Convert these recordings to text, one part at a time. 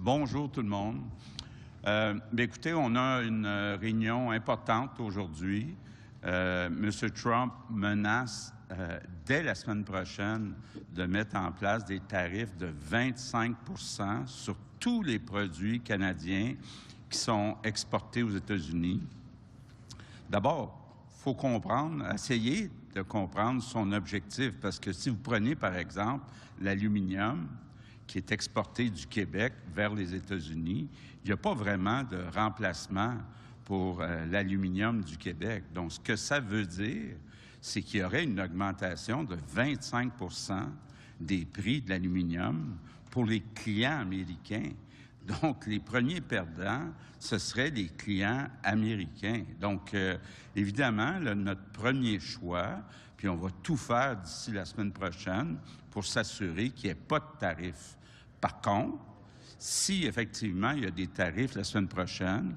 Bonjour tout le monde. Écoutez, on a une réunion importante aujourd'hui. M. Trump menace dès la semaine prochaine de mettre en place des tarifs de 25 % sur tous les produits canadiens qui sont exportés aux États-Unis. D'abord, il faut comprendre, essayer de comprendre son objectif, parce que si vous prenez, par exemple, l'aluminium qui est exporté du Québec vers les États-Unis, il n'y a pas vraiment de remplacement pour l'aluminium du Québec. Donc, ce que ça veut dire, c'est qu'il y aurait une augmentation de 25 % des prix de l'aluminium pour les clients américains. Donc, les premiers perdants, ce seraient les clients américains. Donc, évidemment, là, notre premier choix, puis on va tout faire d'ici la semaine prochaine pour s'assurer qu'il n'y ait pas de tarifs. Par contre, si effectivement il y a des tarifs la semaine prochaine,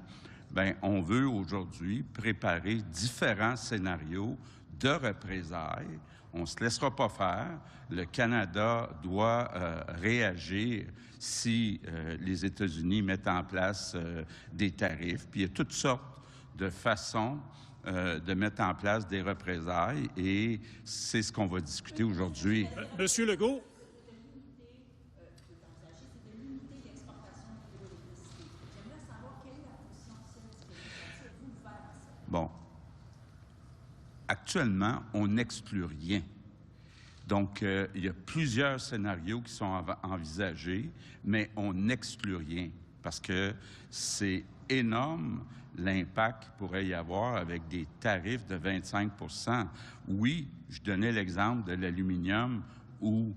bien, on veut aujourd'hui préparer différents scénarios de représailles. On ne se laissera pas faire. Le Canada doit réagir si les États-Unis mettent en place des tarifs. Puis il y a toutes sortes de façons de mettre en place des représailles et c'est ce qu'on va discuter aujourd'hui. Monsieur Legault. Bon. Actuellement, on n'exclut rien. Donc, il y a plusieurs scénarios qui sont envisagés, mais on n'exclut rien parce que c'est énorme l'impact qu'il pourrait y avoir avec des tarifs de 25 %. Oui, je donnais l'exemple de l'aluminium où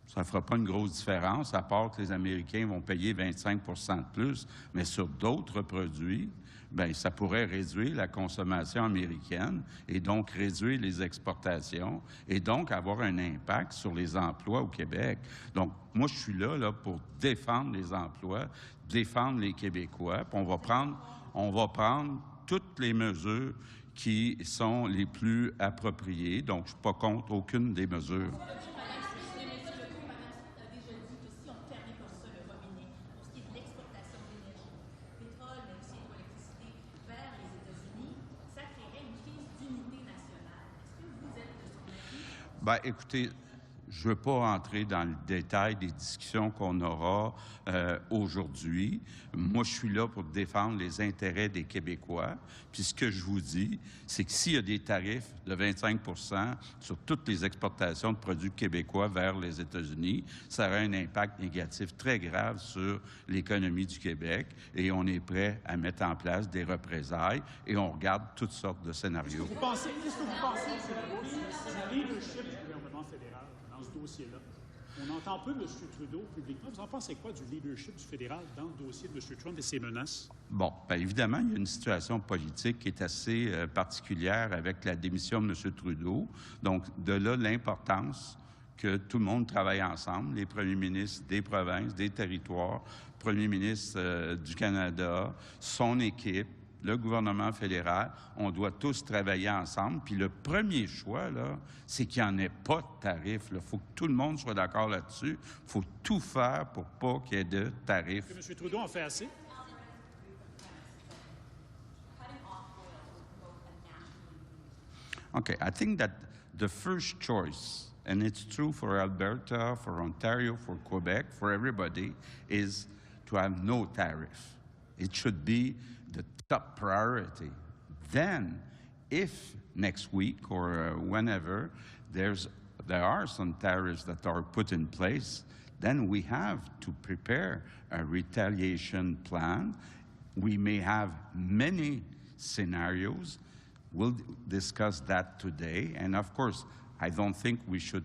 ça ne fera pas une grosse différence, à part que les Américains vont payer 25 % de plus, mais sur d'autres produits, bien, ça pourrait réduire la consommation américaine et donc réduire les exportations et donc avoir un impact sur les emplois au Québec. Donc, moi, je suis là pour défendre les emplois, défendre les Québécois, puis on va prendre toutes les mesures qui sont les plus appropriées. Donc, je ne suis pas contre aucune des mesures. Bien, écoutez, je ne veux pas entrer dans le détail des discussions qu'on aura aujourd'hui. Moi, je suis là pour défendre les intérêts des Québécois. Puis ce que je vous dis, c'est que s'il y a des tarifs de 25 % sur toutes les exportations de produits québécois vers les États-Unis, ça aurait un impact négatif très grave sur l'économie du Québec. Et on est prêt à mettre en place des représailles et on regarde toutes sortes de scénarios. Qu'est-ce que vous pensez du leadership du gouvernement fédéral dans ce dossier-là? On n'entend peu M. Trudeau publiquement. Vous en pensez quoi du leadership du fédéral dans le dossier de M. Trump et ses menaces? Bon, bien évidemment, il y a une situation politique qui est assez particulière avec la démission de M. Trudeau. Donc, de là, l'importance que tout le monde travaille ensemble, les premiers ministres des provinces, des territoires, premier ministre du Canada, son équipe, le gouvernement fédéral, on doit tous travailler ensemble. Puis le premier choix, là, c'est qu'il n'y en ait pas de tarifs. Il faut que tout le monde soit d'accord là-dessus. Il faut tout faire pour pas qu'il y ait de tarifs. Est-ce que M. Trudeau en fait assez? Okay, I think that the first choice, and it's true for Alberta, for Ontario, for Quebec, for everybody, is to have no tariff. It should be the top priority. Then, if next week or whenever there are some tariffs that are put in place, then we have to prepare a retaliation plan. We may have many scenarios. We'll discuss that today. And of course, I don't think we should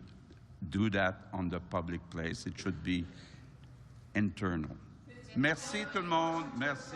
do that on the public place. It should be internal. Merci tout le monde. Merci.